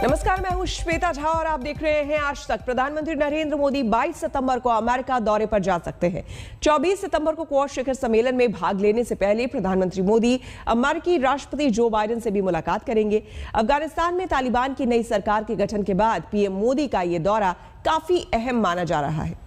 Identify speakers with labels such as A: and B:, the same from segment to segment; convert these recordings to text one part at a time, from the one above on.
A: नमस्कार, मैं हूं श्वेता झा और आप देख रहे हैं आज तक। प्रधानमंत्री नरेंद्र मोदी 22 सितंबर को अमेरिका दौरे पर जा सकते हैं। 24 सितंबर को क्वाड शिखर सम्मेलन में भाग लेने से पहले प्रधानमंत्री मोदी अमेरिकी राष्ट्रपति जो बाइडेन से भी मुलाकात करेंगे। अफगानिस्तान में तालिबान की नई सरकार के गठन के बाद पीएम मोदी का यह दौरा काफी अहम माना जा रहा है।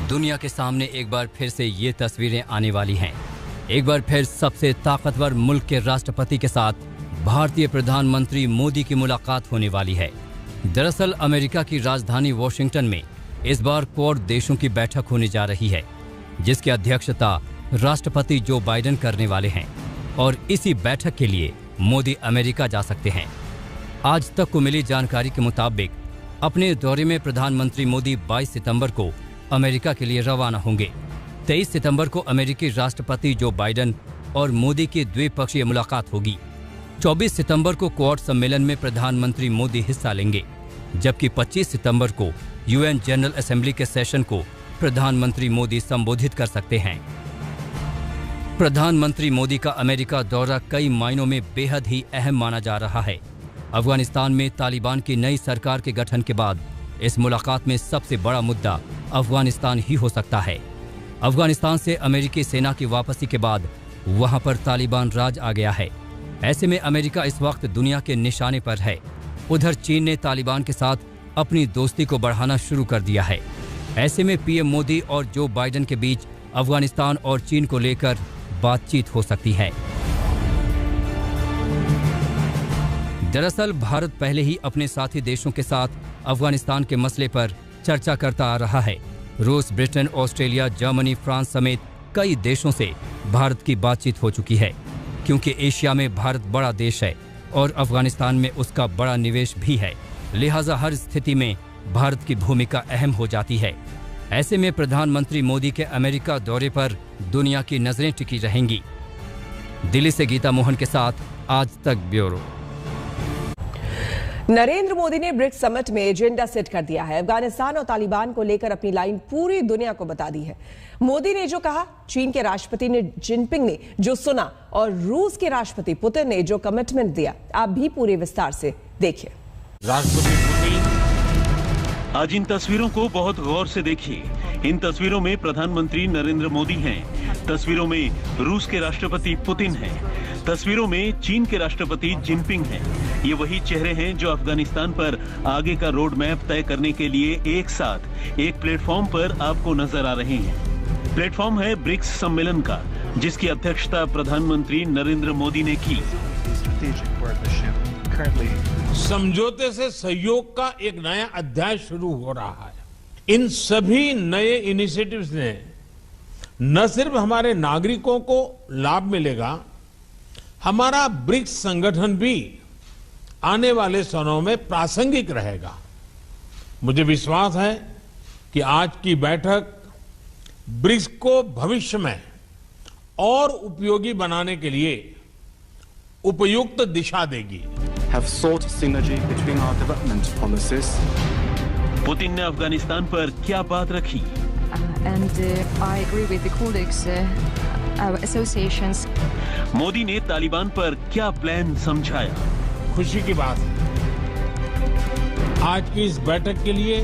B: दुनिया के सामने एक बार फिर से ये तस्वीरें आने वाली हैं। एक बार फिर सबसे ताकतवर मुल्क के राष्ट्रपति के साथ भारतीय प्रधानमंत्री मोदी की मुलाकात होने वाली है। दरअसल अमेरिका की राजधानी वॉशिंगटन में इस बार क्वाड देशों की बैठक होने जा रही है, जिसकी अध्यक्षता राष्ट्रपति जो बाइडेन करने वाले हैं और इसी बैठक के लिए मोदी अमेरिका जा सकते हैं। आज तक को मिली जानकारी के मुताबिक अपने दौरे में प्रधानमंत्री मोदी 22 सितंबर को अमेरिका के लिए रवाना होंगे। 23 सितंबर को अमेरिकी राष्ट्रपति जो बाइडेन और मोदी की द्विपक्षीय मुलाकात होगी। 24 सितंबर को क्वाड सम्मेलन में प्रधानमंत्री मोदी हिस्सा लेंगे, जबकि 25 सितंबर को यूएन जनरल असेंबली के सेशन को प्रधानमंत्री मोदी संबोधित कर सकते हैं। प्रधानमंत्री मोदी का अमेरिका दौरा कई मायनों में बेहद ही अहम माना जा रहा है। अफगानिस्तान में तालिबान की नई सरकार के गठन के बाद इस मुलाकात में सबसे बड़ा मुद्दा अफगानिस्तान ही हो सकता है। अफगानिस्तान से अमेरिकी सेना की वापसी के बाद वहां पर तालिबान राज आ गया है। ऐसे में अमेरिका इस वक्त दुनिया के निशाने पर है। उधर चीन ने तालिबान के साथ अपनी दोस्ती को बढ़ाना शुरू कर दिया है। ऐसे में पीएम मोदी और जो बाइडेन के बीच अफगानिस्तान और चीन को लेकर बातचीत हो सकती है। दरअसल भारत पहले ही अपने साथी देशों के साथ अफगानिस्तान के मसले पर चर्चा करता आ रहा है। रूस, ब्रिटेन, ऑस्ट्रेलिया, जर्मनी, फ्रांस समेत कई देशों से भारत की बातचीत हो चुकी है, क्योंकि एशिया में भारत बड़ा देश है और अफगानिस्तान में उसका बड़ा निवेश भी है। लिहाजा हर स्थिति में भारत की भूमिका अहम हो जाती है। ऐसे में प्रधानमंत्री मोदी के अमेरिका दौरे पर दुनिया की नजरें टिकी रहेंगी। दिल्ली से गीता मोहन के साथ आज तक ब्यूरो।
A: नरेंद्र मोदी ने ब्रिक्स समिट में एजेंडा सेट कर दिया है। अफगानिस्तान और तालिबान को लेकर अपनी लाइन पूरी दुनिया को बता दी है। मोदी ने जो कहा, चीन के राष्ट्रपति ने जिनपिंग ने जो सुना और रूस के राष्ट्रपति पुतिन ने जो कमिटमेंट दिया, आप भी पूरे विस्तार से देखिए।
C: राष्ट्रपति पुतिन, आज इन तस्वीरों को बहुत गौर से देखिए। इन तस्वीरों में प्रधानमंत्री नरेंद्र मोदी हैं, तस्वीरों में रूस के राष्ट्रपति पुतिन हैं, तस्वीरों में चीन के राष्ट्रपति जिनपिंग हैं। ये वही चेहरे हैं जो अफगानिस्तान पर आगे का रोड मैप तय करने के लिए एक साथ एक प्लेटफॉर्म पर आपको नजर आ रहे हैं। प्लेटफॉर्म है ब्रिक्स सम्मेलन का, जिसकी अध्यक्षता प्रधानमंत्री नरेंद्र मोदी ने की।
D: समझौते से सहयोग का एक नया अध्याय शुरू हो रहा है। इन सभी नए इनिशिएटिव्स ने न सिर्फ हमारे नागरिकों को लाभ मिलेगा, हमारा ब्रिक्स संगठन भी आने वाले समय में प्रासंगिक रहेगा। मुझे विश्वास है कि आज की बैठक ब्रिक्स को भविष्य में और उपयोगी बनाने के लिए उपयुक्त दिशा देगी।
E: Have sought synergy between our development policies.
C: Putin ने अफगानिस्तान पर क्या बात रखी?
F: I agree with the colleagues, our associations.
C: Modi ने तालिबान पर क्या प्लान समझाया?
D: खुशी की बात है, आज की इस बैठक के लिए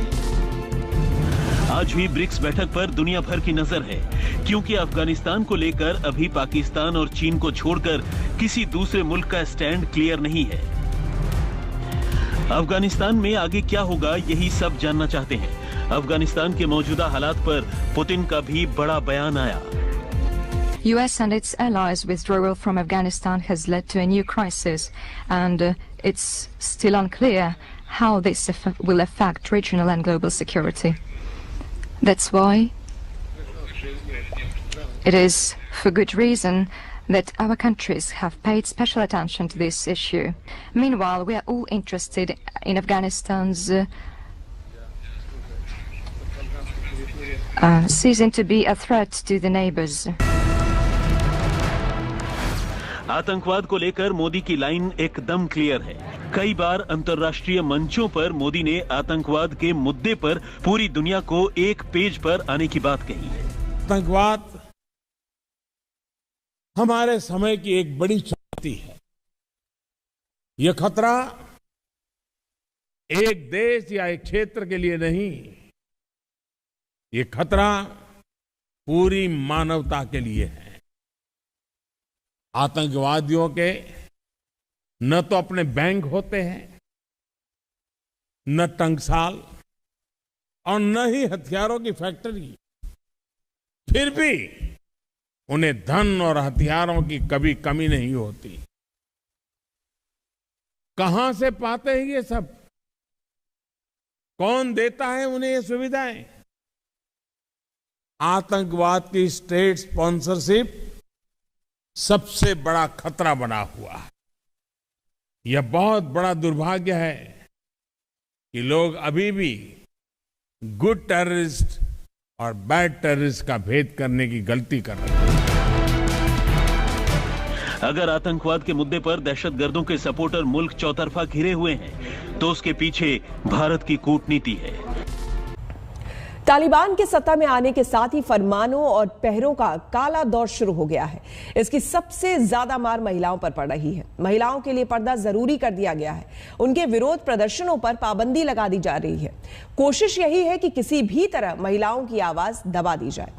C: आज हुई ब्रिक्स बैठक पर दुनिया भर की नजर है, क्योंकि अफगानिस्तान को लेकर अभी पाकिस्तान और चीन को छोड़कर किसी दूसरे मुल्क का स्टैंड क्लियर नहीं है। अफगानिस्तान में आगे क्या होगा, यही सब जानना चाहते हैं। अफगानिस्तान के मौजूदा हालात पर पुतिन का भी बड़ा बयान आया।
F: US and its allies' withdrawal from Afghanistan has led to a new crisis, and it's still unclear how this will affect regional and global security. That's why it is for good reason that our countries have paid special attention to this issue. Meanwhile, we are all interested in Afghanistan's ceasing to be a threat to the neighbors.
C: आतंकवाद को लेकर मोदी की line एकदम clear है। कई बार अंतर्राष्ट्रीय मंचों पर मोदी ने आतंकवाद के मुद्दे पर पूरी दुनिया को एक पेज पर आने की बात कही है।
D: आतंकवाद हमारे समय की एक बड़ी चुनौती है। यह खतरा एक देश या एक क्षेत्र के लिए नहीं, ये खतरा पूरी मानवता के लिए है। आतंकवादियों के न तो अपने बैंक होते हैं, न टंकसाल और न ही हथियारों की फैक्ट्री, फिर भी उन्हें धन और हथियारों की कभी कमी नहीं होती। कहां से पाते हैं ये सब? कौन देता है उन्हें ये सुविधाएं? आतंकवाद की स्टेट स्पॉन्सरशिप सबसे बड़ा खतरा बना हुआ है। यह बहुत बड़ा दुर्भाग्य है कि लोग अभी भी गुड टेररिस्ट और बैड टेररिस्ट का भेद करने की गलती कर रहे हैं।
C: अगर आतंकवाद के मुद्दे पर दहशतगर्दों के सपोर्टर मुल्क चौतरफा घिरे हुए हैं, तो उसके पीछे भारत की कूटनीति है।
A: तालिबान के सत्ता में आने के साथ ही फरमानों और पहरों का काला दौर शुरू हो गया है। इसकी सबसे ज्यादा मार महिलाओं पर पड़ रही है। महिलाओं के लिए पर्दा जरूरी कर दिया गया है। उनके विरोध प्रदर्शनों पर पाबंदी लगा दी जा रही है। कोशिश यही है कि किसी भी तरह महिलाओं की आवाज दबा दी जाए।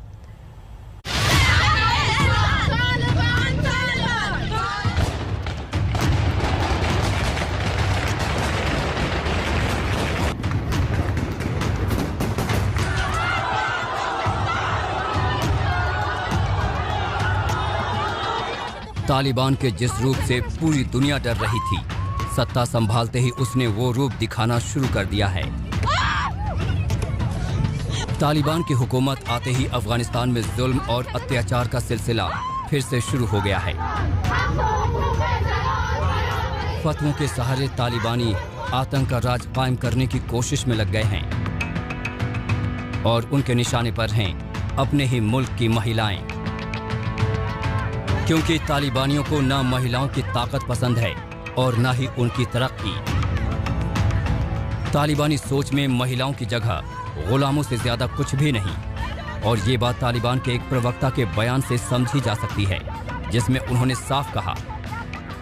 B: तालिबान के जिस रूप से पूरी दुनिया डर रही थी, सत्ता संभालते ही उसने वो रूप दिखाना शुरू कर दिया है। तालिबान की हुकूमत आते ही अफगानिस्तान में जुल्म और अत्याचार का सिलसिला फिर से शुरू हो गया है। फतवों के सहारे तालिबानी आतंक का राज कायम करने की कोशिश में लग गए हैं और उनके निशाने पर हैं अपने ही मुल्क की महिलाएं, क्योंकि तालिबानियों को ना महिलाओं की ताकत पसंद है और ना ही उनकी तरक्की। तालिबानी सोच में महिलाओं की जगह गुलामों से ज्यादा कुछ भी नहीं, और ये बात तालिबान के एक प्रवक्ता के बयान से समझी जा सकती है, जिसमें उन्होंने साफ कहा,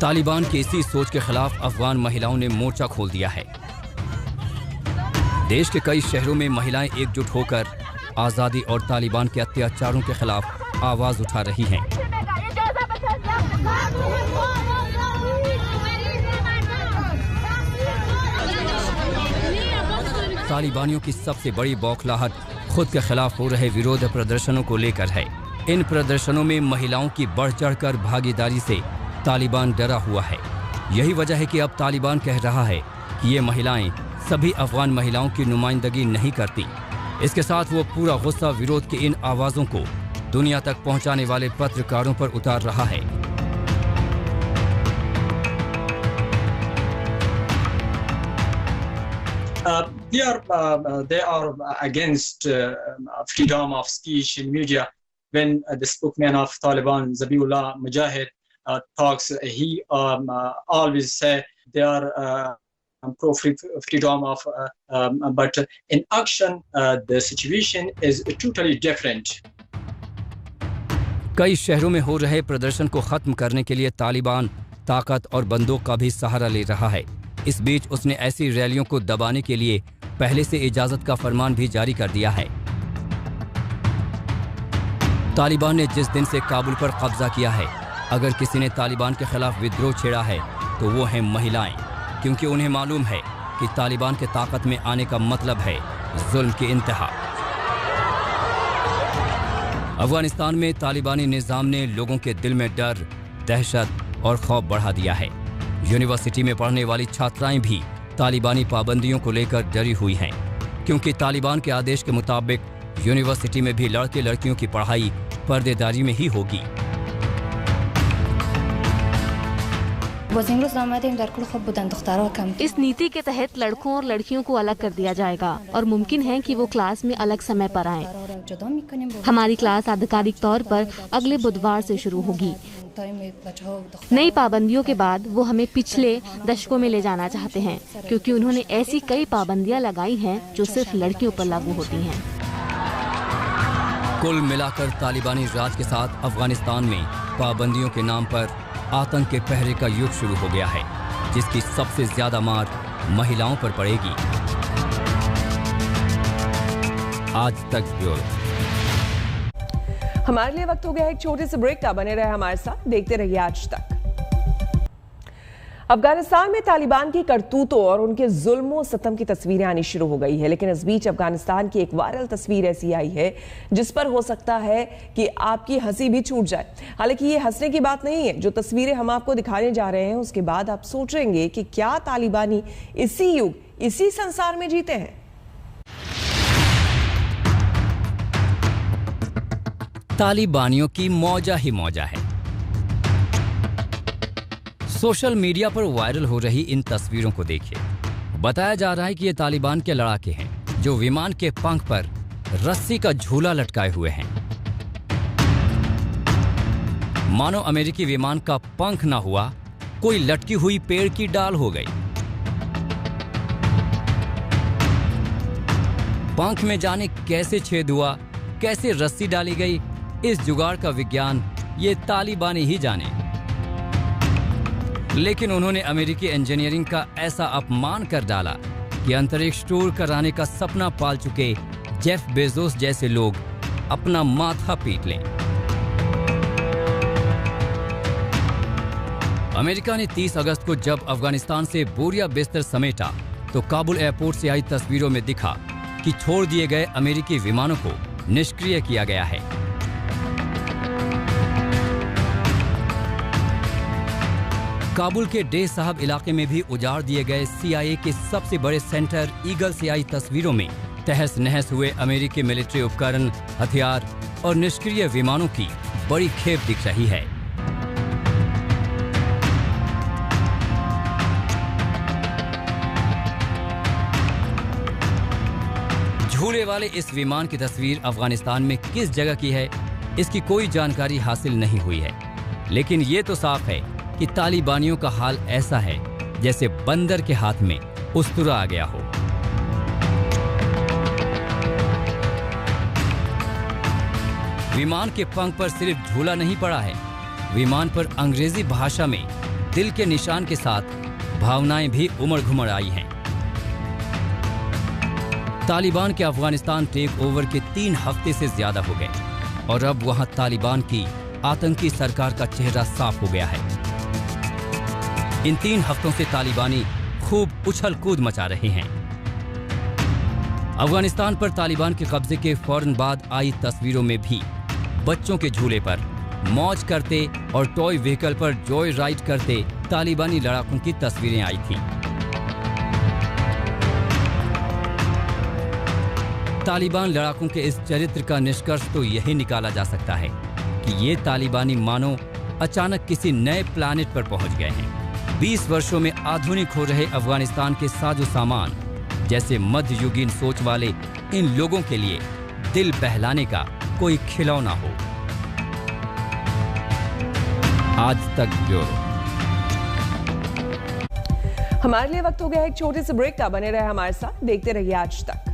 B: तालिबान की इसी सोच के खिलाफ अफगान महिलाओं ने मोर्चा खोल दिया है। देश के कई शहरों में महिलाएं एकजुट होकर आजादी और तालिबान के अत्याचारों के खिलाफ आवाज उठा रही हैं। तालिबानियों की सबसे बड़ी बौखलाहट खुद के खिलाफ हो रहे विरोध प्रदर्शनों को लेकर है। इन प्रदर्शनों में महिलाओं की बढ़ चढ़कर भागीदारी से तालिबान डरा हुआ है। यही वजह है कि अब तालिबान कह रहा है कि ये महिलाएं सभी अफगान महिलाओं की नुमाइंदगी नहीं करती। इसके साथ वो पूरा गुस्सा विरोध की इन आवाज़ों को दुनिया तक पहुंचाने वाले पत्रकारों पर उतार रहा है।
G: They are against freedom of speech in media. When the spokesman of Taliban, Zabiullah Mujahid, talks, he always say they are pro freedom of, but in action the situation is totally different.
B: कई शहरों में हो रहे प्रदर्शन को खत्म करने के लिए तालिबान ताकत और बंदूक का भी सहारा ले रहा है। इस बीच उसने ऐसी रैलियों को दबाने के लिए पहले से इजाजत का फरमान भी जारी कर दिया है। तालिबान ने जिस दिन से काबुल पर कब्जा किया है, अगर किसी ने तालिबान के खिलाफ विद्रोह छेड़ा है तो वो हैं महिलाएं, क्योंकि उन्हें मालूम है कि तालिबान के ताकत में आने का मतलब है जुल्म की इंतहा। अफगानिस्तान में तालिबानी निज़ाम ने लोगों के दिल में डर, दहशत और खौफ बढ़ा दिया है। यूनिवर्सिटी में पढ़ने वाली छात्राएं भी तालिबानी पाबंदियों को लेकर डरी हुई हैं, क्योंकि तालिबान के आदेश के मुताबिक यूनिवर्सिटी में भी लड़के लड़कियों की पढ़ाई पर्देदारी में ही होगी।
H: इस नीति के तहत लड़कों और लड़कियों को अलग कर दिया जाएगा और मुमकिन है कि वो क्लास में अलग समय पर आएं। हमारी क्लास आधिकारिक तौर पर अगले बुधवार से शुरू होगी। नई पाबंदियों के बाद वो हमें पिछले दशकों में ले जाना चाहते हैं, क्योंकि उन्होंने ऐसी कई पाबंदियां लगाई हैं जो सिर्फ लड़कियों पर लागू होती हैं।
B: कुल मिलाकर तालिबानी राज के साथ अफगानिस्तान में पाबंदियों के नाम पर आतंक के पहरे का युग शुरू हो गया है, जिसकी सबसे ज्यादा मार महिलाओं पर पड़ेगी। आज तक ब्यूरो।
A: हमारे लिए वक्त हो गया है एक छोटे से ब्रेक का। बने रहे हमारे साथ, देखते रहिए आज तक। अफगानिस्तान में तालिबान की करतूतों और उनके जुल्मों सितम की तस्वीरें आनी शुरू हो गई है, लेकिन इस बीच अफगानिस्तान की एक वायरल तस्वीर ऐसी आई है जिस पर हो सकता है कि आपकी हंसी भी छूट जाए। हालांकि ये हंसने की बात नहीं है। जो तस्वीरें हम आपको दिखाने जा रहे हैं उसके बाद आप सोचेंगे कि क्या तालिबानी इसी युग, इसी संसार में जीते हैं।
B: तालिबानियों की मौजा ही मौजा है। सोशल मीडिया पर वायरल हो रही इन तस्वीरों को देखिए। बताया जा रहा है कि ये तालिबान के लड़ाके हैं जो विमान के पंख पर रस्सी का झूला लटकाए हुए हैं। मानो अमेरिकी विमान का पंख ना हुआ, कोई लटकी हुई पेड़ की डाल हो गई। पंख में जाने कैसे छेद हुआ, कैसे रस्सी डाली गई, इस जुगाड़ का विज्ञान ये तालिबानी ही जाने। लेकिन उन्होंने अमेरिकी इंजीनियरिंग का ऐसा अपमान कर डाला कि अंतरिक्ष टूर कराने का सपना पाल चुके जेफ बेजोस जैसे लोग अपना माथा पीट लें। अमेरिका ने 30 अगस्त को जब अफगानिस्तान से बोरिया बिस्तर समेटा तो काबुल एयरपोर्ट से आई तस्वीरों में दिखा कि छोड़ दिए गए अमेरिकी विमानों को निष्क्रिय किया गया है। काबुल के डे साहब इलाके में भी उजाड़ दिए गए CIA के सबसे बड़े सेंटर ईगल से आई तस्वीरों में तहस नहस हुए अमेरिकी मिलिट्री उपकरण, हथियार और निष्क्रिय विमानों की बड़ी खेप दिख रही है। झूले वाले इस विमान की तस्वीर अफगानिस्तान में किस जगह की है, इसकी कोई जानकारी हासिल नहीं हुई है। लेकिन ये तो साफ है कि तालिबानियों का हाल ऐसा है जैसे बंदर के हाथ में उस्तरा आ गया हो। विमान के पंख पर सिर्फ झूला नहीं पड़ा है, विमान पर अंग्रेजी भाषा में दिल के निशान के साथ भावनाएं भी उमड़ घुमड़ आई हैं। तालिबान के अफगानिस्तान टेक ओवर के 3 हफ्ते से ज्यादा हो गए और अब वहां तालिबान की आतंकी सरकार का चेहरा साफ हो गया है। इन 3 हफ्तों से तालिबानी खूब उछल कूद मचा रहे हैं। अफगानिस्तान पर तालिबान के कब्जे के फौरन बाद आई तस्वीरों में भी बच्चों के झूले पर मौज करते और टॉय व्हीकल पर जॉय राइड करते तालिबानी लड़ाकों की तस्वीरें आई थीं। तालिबान लड़ाकों के इस चरित्र का निष्कर्ष तो यही निकाला जा सकता है कि ये तालिबानी मानो अचानक किसी नए प्लैनेट पर पहुंच गए हैं। 20 वर्षों में आधुनिक हो रहे अफगानिस्तान के साजो सामान जैसे मध्ययुगीन सोच वाले इन लोगों के लिए दिल बहलाने का कोई खिलौना हो। आज तक ब्यूरो।
A: हमारे लिए वक्त हो गया एक छोटे से ब्रेक का। बने रहे हमारे साथ, देखते रहिए आज तक।